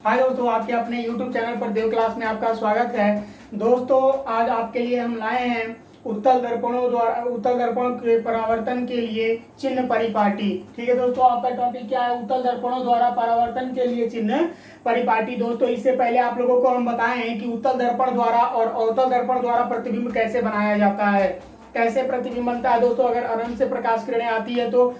हाय दोस्तों, आपके अपने YouTube चैनल पर देव क्लास में आपका स्वागत है। दोस्तों, आज आपके लिए हम लाए हैं उत्तल दर्पणों के परावर्तन के लिए चिन्ह परिपाटी। ठीक है दोस्तों, आपका टॉपिक क्या है? उत्तल दर्पणों द्वारा परावर्तन के लिए चिन्ह परिपाटी। दोस्तों, इससे पहले आप लोगों को हम बताए हैं कि उत्तल दर्पण द्वारा और अवतल दर्पण द्वारा प्रतिबिंब कैसे बनाया जाता है, कैसे प्रतिबिंब बनता है। दोस्तों, अगर अनंत से प्रकाश किरणें आती है तो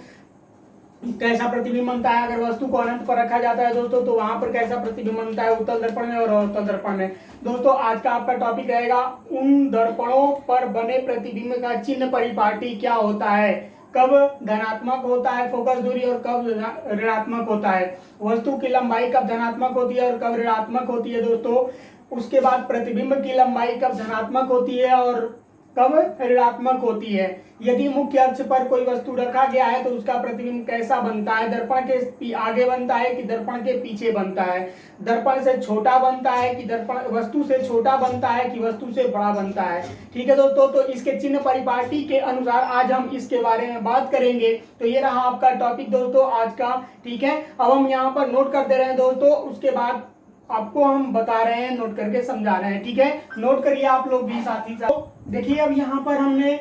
कैसा प्रतिबिंब बनता है, अगर वस्तु को अनंत पर रखा जाता है दोस्तों तो वहां पर कैसा प्रतिबिंब बनता है, उत्तल दर्पण में और अवतल दर्पण में। दोस्तों, आज का आपका टॉपिक रहेगा उन दर्पणों पर बने प्रतिबिंब का चिन्ह परिपाटी क्या होता है, कब धनात्मक होता है फोकस दूरी और कब ऋणात्मक होता है, वस्तु की लंबाई कब धनात्मक होती है और कब ऋणात्मक होती है। दोस्तों, उसके बाद प्रतिबिंब की लंबाई कब धनात्मक होती है और कब ऋणात्मक होती है। यदि मुख्य अक्ष पर कोई वस्तु रखा गया है तो उसका प्रतिबिंब कैसा बनता है, दर्पण के आगे बनता है कि दर्पण के पीछे बनता है, दर्पण से छोटा बनता है कि दर्पण वस्तु से छोटा बनता है कि वस्तु से बड़ा बनता है। ठीक है दोस्तों, तो इसके चिन्ह परिपाटी के अनुसार आज हम इसके बारे में बात करेंगे। तो ये रहा आपका टॉपिक दोस्तों आज का। ठीक है, अब हम यहाँ पर नोट कर दे रहे हैं दोस्तों, उसके बाद आपको हम बता रहे हैं, नोट करके समझा रहे हैं। ठीक है, नोट करिए आप लोग भी साथ ही साथ। देखिए, अब यहाँ पर हमने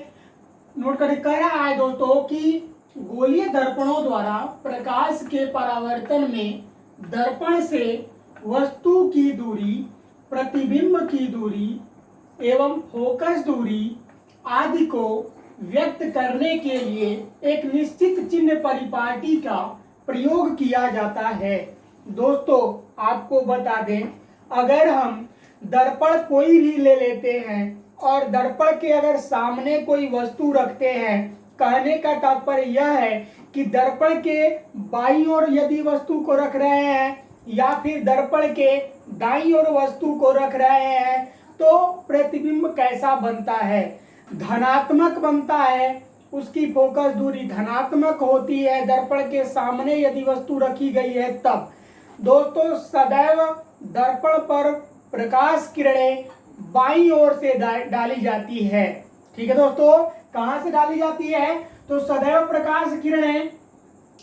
नोट करके कह रहा है दोस्तों कि गोलीय दर्पणों द्वारा प्रकाश के परावर्तन में दर्पण से वस्तु की दूरी, प्रतिबिंब की दूरी एवं फोकस दूरी आदि को व्यक्त करने के लिए एक निश्चित चिन्ह परिपाटी का प्रयोग किया जाता है। दोस्तों, आपको बता दें, अगर हम दर्पण कोई भी ले लेते हैं और दर्पण के अगर सामने कोई वस्तु रखते हैं, कहने का तात्पर्य यह है कि दर्पण के बाईं ओर यदि वस्तु को रख रहे हैं या फिर दर्पण के दाईं ओर वस्तु को रख रहे हैं तो प्रतिबिंब कैसा बनता है, धनात्मक बनता है। उसकी फोकस दूरी धनात्मक होती है दर्पण के सामने यदि वस्तु रखी गई है तब। दोस्तों, सदैव दर्पण पर प्रकाश किरणें बाईं ओर से डाली जाती है। ठीक है दोस्तों, कहां से डाली जाती है? तो सदैव प्रकाश किरणें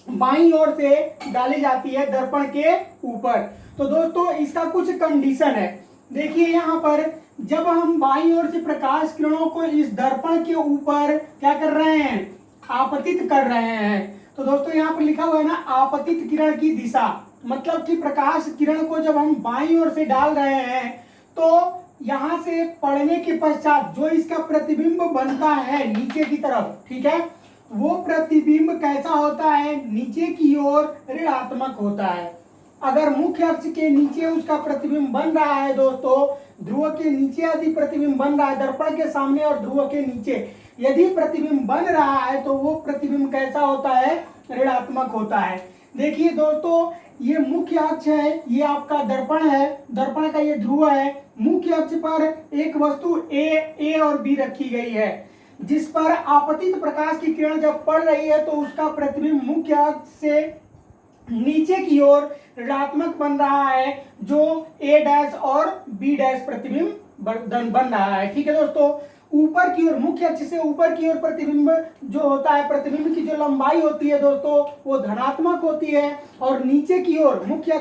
बाईं ओर से डाली जाती है दर्पण के ऊपर। तो दोस्तों, इसका कुछ कंडीशन है। देखिए, यहाँ पर जब हम बाईं ओर से प्रकाश किरणों को इस दर्पण के ऊपर क्या कर रहे हैं, आपतित कर रहे हैं, तो दोस्तों यहाँ पर लिखा हुआ है ना, आपतित किरण की दिशा, मतलब कि प्रकाश किरण को जब हम बाईं ओर से डाल रहे हैं तो यहां से पड़ने के पश्चात जो इसका प्रतिबिंब बनता है नीचे की तरफ, ठीक है, वो प्रतिबिंब कैसा होता है, नीचे की ओर ऋणात्मक होता है। अगर मुख्य अक्ष के नीचे उसका प्रतिबिंब बन रहा है दोस्तों, ध्रुव के नीचे यदि प्रतिबिंब बन रहा है, दर्पण के सामने और ध्रुव के नीचे यदि प्रतिबिंब बन रहा है तो वो प्रतिबिंब कैसा होता है, ऋणात्मक होता है। देखिए दोस्तों, ये मुख्य अक्ष है, ये आपका दर्पण है, दर्पण का ये ध्रुव है। मुख्य अक्ष पर एक वस्तु ए और बी रखी गई है, जिस पर आपतित प्रकाश की किरण जब पड़ रही है तो उसका प्रतिबिंब मुख्य अक्ष से नीचे की ओर ऋणात्मक बन रहा है, जो ए डैश और बी डैश प्रतिबिंब बन रहा है। ठीक है दोस्तों, ऊपर की ओर, मुख्य अक्ष से ऊपर की ओर प्रतिबिंब जो होता है, प्रतिबिंब की जो लंबाई होती है दोस्तों वो धनात्मक होती है, और नीचे की ओर मुख्य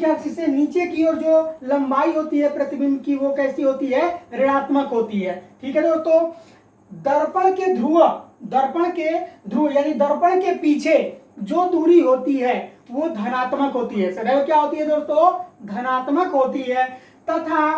अक्ष से नीचे की ओर जो लंबाई होती है प्रतिबिंब की वो कैसी होती है, ऋणात्मक होती है। ठीक है दोस्तों, दर्पण के ध्रुव यानी दर्पण के पीछे जो दूरी होती है वो धनात्मक होती है, सदैव क्या होती है दोस्तों, धनात्मक होती है, तथा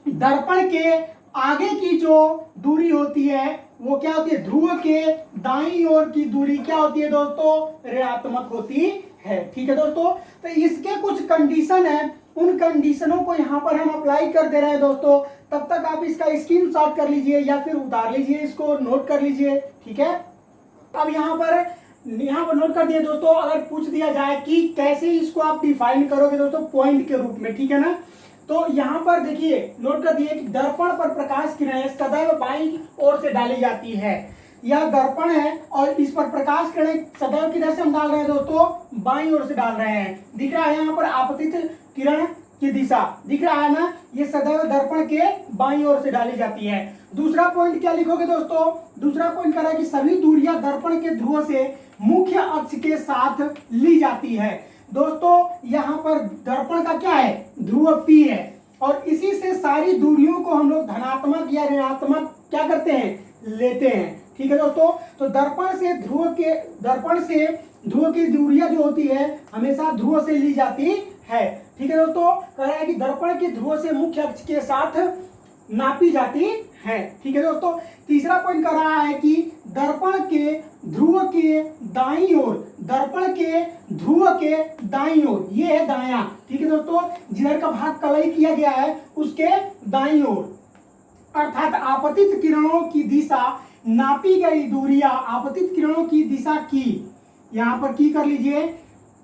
दर्पण के आगे की जो दूरी होती है वो क्या होती है, ध्रुव के दाईं ओर की दूरी क्या होती है दोस्तों, ऋणात्मक होती है। ठीक है दोस्तों, तो इसके कुछ कंडीशन है, उन कंडीशनों को यहाँ पर हम अप्लाई कर दे रहे हैं दोस्तों। तब तक आप इसका स्क्रीनशॉट कर लीजिए या फिर उतार लीजिए, इसको नोट कर लीजिए। ठीक है, अब यहाँ पर नोट कर दिए दोस्तों। अगर पूछ दिया जाए कि कैसे इसको आप डिफाइन करोगे दोस्तों पॉइंट के रूप में, ठीक है ना, तो यहाँ पर देखिए नोट कर दिए कि दर्पण पर प्रकाश किरणें सदैव बाईं ओर से डाली जाती है। यह दर्पण है और इस पर प्रकाश किरणें सदैव किधर से हम डाल रहे हैं दोस्तों, बाईं ओर से डाल रहे हैं। दिख रहा है यहाँ पर आपतित किरण की दिशा, दिख रहा है ना, ये सदैव दर्पण के बाईं ओर से डाली जाती है। दूसरा पॉइंट क्या लिखोगे दोस्तों, दूसरा पॉइंट कह रहा है कि सभी दूरियां दर्पण के ध्रुव से मुख्य अक्ष के साथ ली जाती है। दोस्तों यहाँ पर दर्पण का क्या है, ध्रुव P है, और इसी से सारी दूरियों को हम लोग धनात्मक या ऋणात्मक क्या करते हैं, लेते हैं। ठीक है दोस्तों, तो दर्पण से ध्रुव की दूरियां जो होती है हमेशा ध्रुव से ली जाती है। ठीक है दोस्तों, कह रहा है कि दर्पण की ध्रुव से मुख्य अक्ष के साथ नापी जाती है। ठीक है दोस्तों, तीसरा पॉइंट कर रहा है कि दर्पण के ध्रुव के दाईं ओर, दर्पण के ध्रुव के दाईं ओर, ये है दायां। ठीक है दोस्तों, जिधर का भाग कलई किया गया है उसके दाईं ओर, अर्थात आपतित किरणों की दिशा नापी गई दूरियां, आपतित किरणों की दिशा की, यहां पर की कर लीजिए,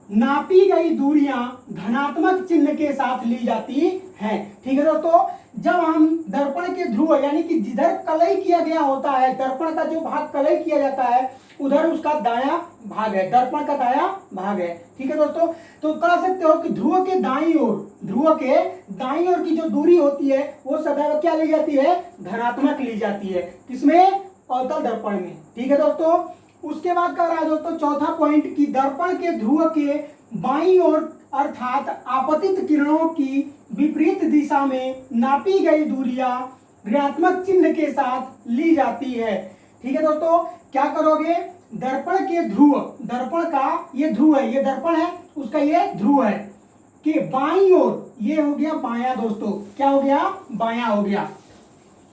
नापी गई दूरियां धनात्मक चिन्ह के साथ ली जाती हैं। ठीक है दोस्तों, जब हम दर्पण के ध्रुव यानी कि जिधर कलई किया गया होता है, दर्पण का जो भाग कलई किया जाता है उधर उसका दायां भाग है, दर्पण का दायां भाग है। ठीक है दोस्तों, तो कह सकते हो कि ध्रुव के दाईं ओर की जो दूरी होती है वो सदैव क्या ली जाती है, धनात्मक ली जाती है। किसमें, अवतल दर्पण में। ठीक है दोस्तों, उसके बाद कह रहा है दोस्तों चौथा पॉइंट कि दर्पण के ध्रुव के बाईं ओर अर्थात आपतित किरणों की विपरीत दिशा में नापी गई दूरियां ऋणात्मक चिन्ह के साथ ली जाती है। ठीक है दोस्तों, क्या करोगे, दर्पण के ध्रुव, दर्पण का ये ध्रुव है, ये दर्पण है, उसका ये ध्रुव है कि बाईं ओर, ये हो गया बायां दोस्तों, क्या हो गया, बायां हो गया,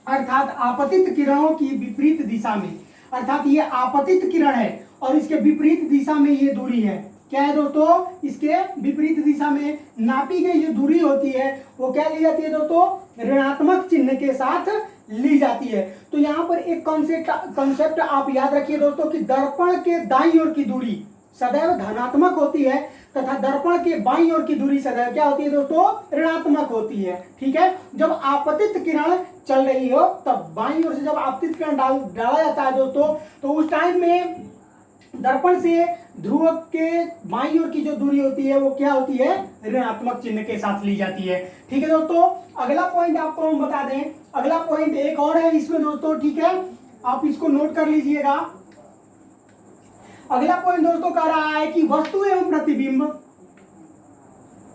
अर्थात आपतित किरणों की विपरीत दिशा में, अर्थात ये आपतित किरण है और इसके विपरीत दिशा में ये दूरी है, क्या है दोस्तों, इसके विपरीत दिशा में नापी गई जो दूरी होती है वो क्या ली जाती है दोस्तों, ऋणात्मक चिन्ह के साथ ली जाती है। तो यहाँ पर एक कॉन्सेप्ट आप याद रखिए दोस्तों कि दर्पण के दाईं ओर की दूरी सदैव धनात्मक होती है तथा दर्पण के बाईं ओर की दूरी सदैव क्या होती है दोस्तों, ऋणात्मक होती है। ठीक है, जब आपतित किरण चल रही हो तब बाईं ओर से जब आपतित किरण डाला जाता है दोस्तों, तो उस टाइम में दर्पण से ध्रुव के बाईं ओर की जो दूरी होती है वो क्या होती है, ऋणात्मक चिन्ह के साथ ली जाती है। ठीक है दोस्तों, अगला पॉइंट आपको हम बता दें, अगला पॉइंट एक और है इसमें दोस्तों। ठीक है, आप इसको नोट कर लीजिएगा। अगला पॉइंट दोस्तों कह रहा है कि वस्तु एवं प्रतिबिंब,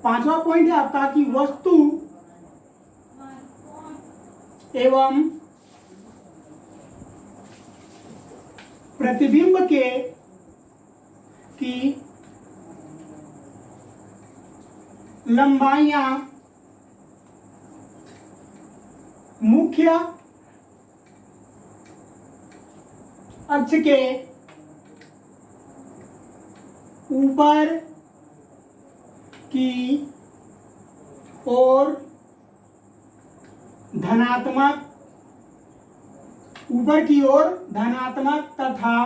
पांचवा पॉइंट है आपका कि वस्तु एवं प्रतिबिंब की लंबाइयां मुख्य अक्ष के ऊपर की ओर धनात्मक तथा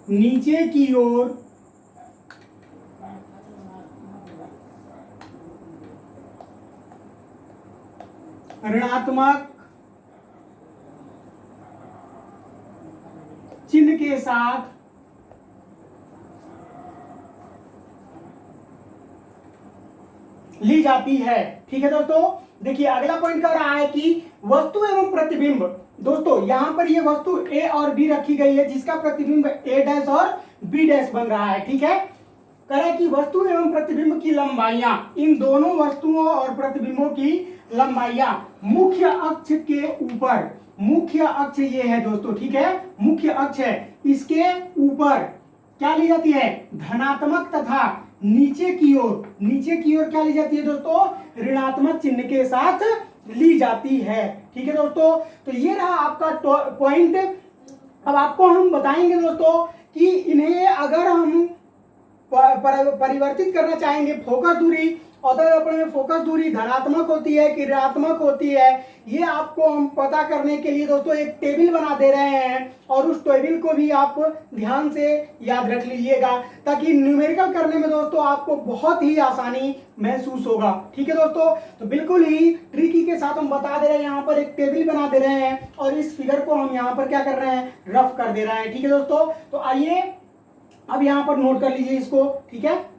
नीचे की ओर ऋणात्मक चिन्ह के साथ ली जाती है। ठीक है दोस्तों, देखिए अगला पॉइंट कर रहा है कि वस्तु एवं प्रतिबिंब, दोस्तों यहां पर ये वस्तु A और B रखी गई है जिसका प्रतिबिंब A' और B' बन रहा है। ठीक है, कह रहा है कि वस्तु एवं प्रतिबिंब की लंबाइयां, इन दोनों वस्तुओं और प्रतिबिंबों की लंबाइयां मुख्य अक्ष के ऊपर, मुख्य अक्ष ये है दोस्तों, ठीक है, मुख्य अक्ष है, इसके ऊपर क्या ली जाती है, धनात्मक तथा नीचे की ओर क्या ली जाती है दोस्तों, ऋणात्मक चिन्ह के साथ ली जाती है। ठीक है दोस्तों, तो ये रहा आपका पॉइंट। अब आपको हम बताएंगे दोस्तों कि इन्हें अगर हम परिवर्तित करना चाहेंगे, फोकस दूरी, अवतल दर्पण में फोकस दूरी धनात्मक होती है कि ऋणात्मक होती है, ये आपको हम पता करने के लिए दोस्तों एक टेबल बना दे रहे हैं और उस टेबल को भी आप ध्यान से याद रख लीजिएगा ताकि न्यूमेरिकल करने में दोस्तों आपको बहुत ही आसानी महसूस होगा। ठीक है दोस्तों, तो बिल्कुल ही ट्रिकी के साथ हम बता दे रहे हैं, यहाँ पर एक टेबल बना दे रहे हैं और इस फिगर को हम यहाँ पर क्या कर रहे हैं, रफ कर दे रहे हैं। ठीक है दोस्तों, तो आइए अब यहाँ पर नोट कर लीजिए इसको। ठीक है,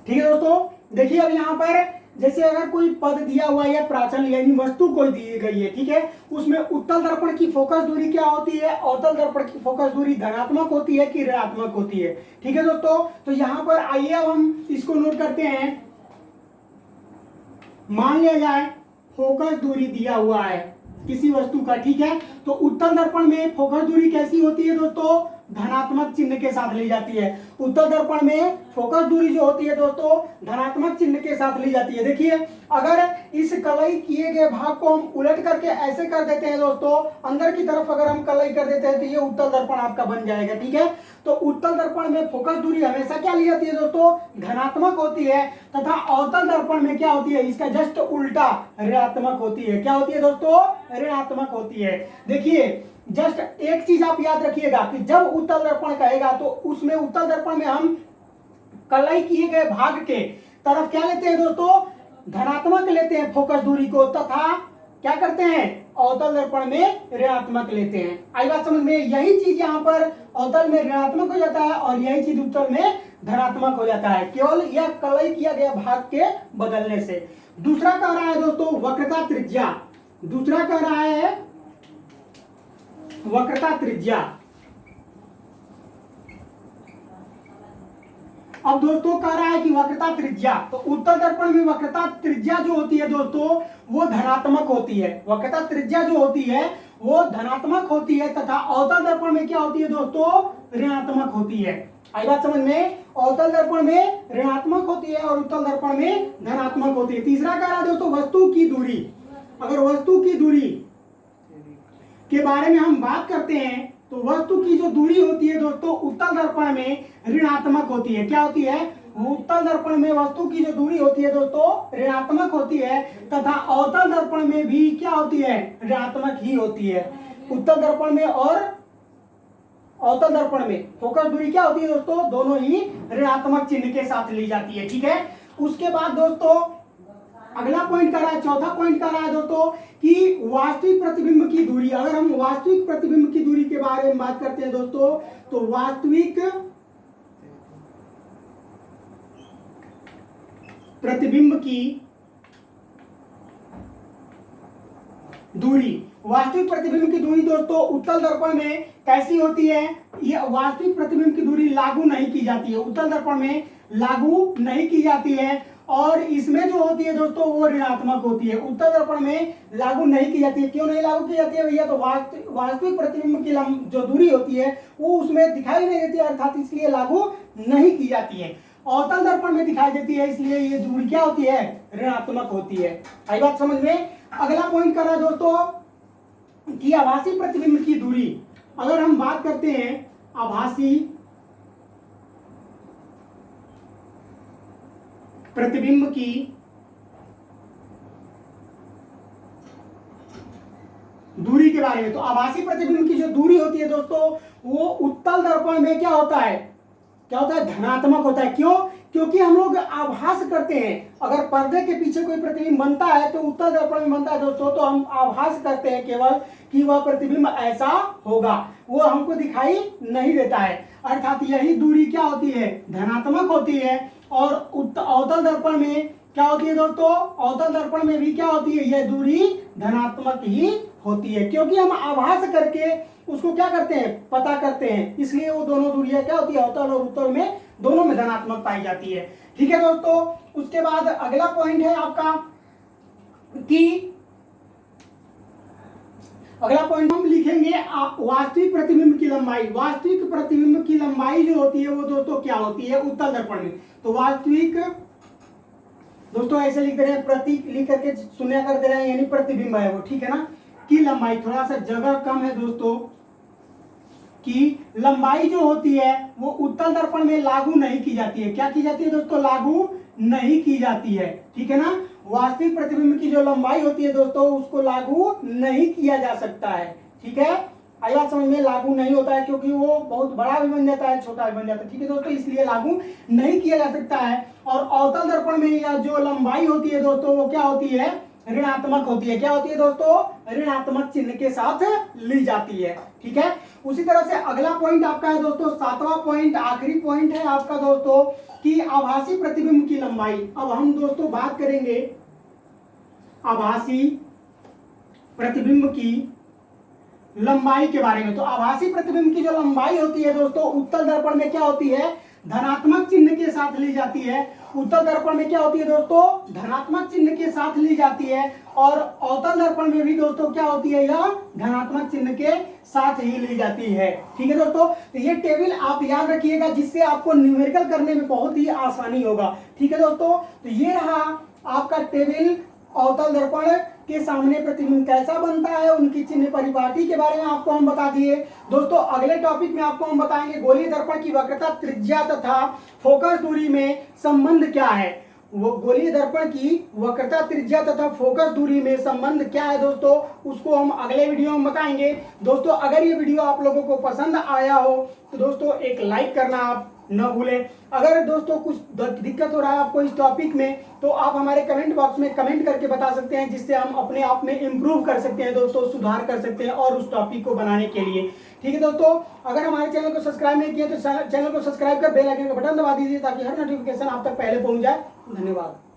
ठीक है दोस्तों, देखिए अब यहाँ पर जैसे अगर कोई पद दिया हुआ है या प्राचल यानी वस्तु कोई दी गई है, ठीक है, उसमें उत्तल दर्पण की फोकस दूरी क्या होती है, अवतल दर्पण की फोकस दूरी धनात्मक होती है कि ऋणात्मक होती है। ठीक है दोस्तों, तो यहां पर आइए अब हम इसको नोट करते हैं। मान लिया जाए फोकस दूरी दिया हुआ है किसी वस्तु का, ठीक है, तो उत्तल दर्पण में फोकस दूरी कैसी होती है दोस्तों, धनात्मक चिन्ह के साथ ली जाती है। उत्तल दर्पण में फोकस दूरी जो होती है दोस्तों धनात्मक चिन्ह के साथ ली जाती है। देखिए अगर इस कलई किए गए भाग को हम उलट करके ऐसे कर देते हैं दोस्तों, अंदर की तरफ अगर हम कलई कर देते हैं तो ये उत्तल दर्पण आपका बन जाएगा। ठीक है, तो उत्तल दर्पण में फोकस दूरी हमेशा क्या ली जाती है दोस्तों, धनात्मक होती है, तथा अवतल दर्पण में क्या होती है, इसका जस्ट उल्टा ऋणात्मक होती है। क्या होती है दोस्तों, ऋणात्मक होती है। देखिए जस्ट एक चीज आप याद रखिएगा कि जब उत्तल दर्पण कहेगा तो उसमें उत्तल दर्पण में हम कलई किए गए भाग के तरफ क्या लेते हैं दोस्तों, धनात्मक लेते हैं फोकस दूरी को, तथा क्या करते हैं, अवतल दर्पण में ऋणात्मक लेते हैं। आई बात समझ में, यही चीज यहाँ पर अवतल में ऋणात्मक हो जाता है और यही चीज उत्तल में धनात्मक हो जाता है, केवल यह कलई किया गया भाग के बदलने से। दूसरा कह रहा है दोस्तों वक्रता त्रिज्या, दूसरा कह रहा है वक्रता त्रिज्या। अब दोस्तों कह रहा है कि वक्रता त्रिज्या, तो उत्तल दर्पण में वक्रता त्रिज्या जो होती है दोस्तों वो धनात्मक होती है। वक्रता त्रिज्या जो होती है वो धनात्मक होती है, तथा अवतल दर्पण में क्या होती है दोस्तों, ऋणात्मक होती है। आई बात समझ में, अवतल दर्पण में ऋणात्मक होती है और उत्तल दर्पण में धनात्मक होती है। तीसरा कह रहा है दोस्तों वस्तु की दूरी। अगर वस्तु की दूरी के बारे में हम बात करते हैं तो वस्तु की जो दूरी होती है दोस्तों उत्तल दर्पण में ऋणात्मक होती है। क्या होती है, उत्तल दर्पण में वस्तु की जो दूरी होती है दोस्तों ऋणात्मक होती है, तथा अवतल दर्पण में भी क्या होती है, ऋणात्मक ही होती है। उत्तल दर्पण में और अवतल दर्पण में फोकस दूरी क्या होती है दोस्तों, दोनों ही ऋणात्मक चिन्ह के साथ ली जाती है। ठीक है, उसके बाद दोस्तों अगला पॉइंट कर रहा है, चौथा पॉइंट कर रहा है दोस्तों कि वास्तविक प्रतिबिंब की दूरी। अगर हम वास्तविक प्रतिबिंब की दूरी के बारे में बात करते हैं दोस्तों, तो वास्तविक प्रतिबिंब की दूरी, वास्तविक प्रतिबिंब की दूरी दोस्तों उत्तल दर्पण में कैसी होती है, ये वास्तविक प्रतिबिंब की दूरी लागू नहीं की जाती है, उत्तल दर्पण में लागू नहीं की जाती है, और इसमें जो होती है दोस्तों वो ऋणात्मक होती है। उत्तल दर्पण में लागू नहीं की जाती है। क्यों नहीं लागू की जाती है भैया, तो वास्तविक प्रतिबिंब की जो दूरी होती है वो उसमें दिखाई नहीं देती है, अर्थात इसलिए लागू नहीं की जाती है। अवतल दर्पण में दिखाई देती है, इसलिए ये दूरी क्या होती है, ऋणात्मक होती है। आई बात समझ में। अगला पॉइंट कर रहा है दोस्तों कि आभासी प्रतिबिंब की दूरी। अगर हम बात करते हैं आभासी प्रतिबिंब की दूरी के बारे में, तो आभासी प्रतिबिंब की जो दूरी होती है दोस्तों वो उत्तल दर्पण में क्या होता है, क्या होता है, धनात्मक होता है। क्यों, क्योंकि हम लोग आभास करते हैं, अगर पर्दे के पीछे कोई प्रतिबिंब बनता है तो उत्तल दर्पण में बनता है दोस्तों, तो हम आभास करते हैं केवल कि वह प्रतिबिंब ऐसा होगा, वो हमको दिखाई नहीं देता है, अर्थात यही दूरी क्या होती है, धनात्मक होती है। और अवतल दर्पण में क्या होती है दोस्तों, अवतल दर्पण में भी क्या होती है, यह दूरी धनात्मक ही होती है, क्योंकि हम आभास करके उसको क्या करते हैं, पता करते हैं, इसलिए वो दोनों दूरियां क्या होती है, अवतल और उत्तल में दोनों में धनात्मक पाई जाती है। ठीक है दोस्तों, उसके बाद अगला पॉइंट है आपका कि अगला पॉइंट हम लिखेंगे वास्तविक प्रतिबिंब की लंबाई। वास्तविक प्रतिबिंब की लंबाई जो होती है वो दोस्तों क्या होती है, उत्तल दर्पण में। तो वास्तविक दोस्तों ऐसे लिख दे रहे हैं, प्रतीक लिख करके शून्य कर दे रहे हैं, यानी प्रतिबिंब है वो, ठीक है ना, की लंबाई, थोड़ा सा जगह कम है दोस्तों, की लंबाई जो होती है वो उत्तल दर्पण में लागू नहीं की जाती है। क्या की जाती है दोस्तों, लागू नहीं की जाती है। ठीक है ना, वास्तविक प्रतिबिंब की जो लंबाई होती है दोस्तों उसको लागू नहीं किया जा सकता है। ठीक है, आई बात समझ में, लागू नहीं होता है क्योंकि वो बहुत बड़ा भी बन जाता है, छोटा भी बन जाता है। ठीक है दोस्तों, इसलिए लागू नहीं किया जा सकता है। और अवतल दर्पण में यह जो लंबाई होती है दोस्तों वो क्या होती है, ऋणात्मक होती है। क्या होती है दोस्तों? ऋणात्मक चिन्ह के साथ ली जाती है। ठीक है, उसी तरह से अगला पॉइंट आपका है दोस्तों, 7वां पॉइंट, आखिरी पॉइंट है आपका दोस्तों कि आभासी प्रतिबिंब की लंबाई। अब हम दोस्तों बात करेंगे आभासी प्रतिबिंब की लंबाई के बारे में। तो आभासी प्रतिबिंब की जो लंबाई होती है दोस्तों, उत्तल दर्पण में क्या होती है? धनात्मक चिन्ह के साथ ली जाती है। उत्तल दर्पण में क्या होती है दोस्तों? धनात्मक चिन्ह के साथ ली जाती है। और अवतल दर्पण में भी दोस्तों क्या होती है? यह धनात्मक चिन्ह के साथ ही ली जाती है। ठीक है दोस्तों, तो ये टेबल आप याद रखिएगा, जिससे आपको न्यूमेरिकल करने में बहुत ही आसानी होगा। ठीक है दोस्तों, तो ये रहा आपका टेबल अवतल दर्पण के सामने प्रतिबिंब कैसा बनता है, उनकी चिन्ह परिपाटी के बारे में आपको हम बता दिए। दोस्तों अगले टॉपिक में आपको हम बताएंगे गोलीय दर्पण की वक्रता, त्रिज्या तथा फोकस दूरी में संबंध क्या है। वो गोलीय दर्पण की वक्रता, त्रिज्या तथा फोकस दूरी में संबंध क्या है दोस्तों, उसको हम अगले वीडियो में बताएंगे। दोस्तों अगर ये वीडियो आप लोगों को पसंद आया हो तो दोस्तों एक लाइक करना आप न भूलें। अगर दोस्तों कुछ दिक्कत हो रहा है आपको इस टॉपिक में, तो आप हमारे कमेंट बॉक्स में कमेंट करके बता सकते हैं, जिससे हम अपने आप में इम्प्रूव कर सकते हैं दोस्तों, सुधार कर सकते हैं और उस टॉपिक को बनाने के लिए। ठीक है दोस्तों, अगर हमारे चैनल को सब्सक्राइब नहीं किया तो चैनल को सब्सक्राइब कर बेल आइकन का बटन दबा दीजिए, ताकि हर नोटिफिकेशन आप तक पहले पहुंच जाए। धन्यवाद।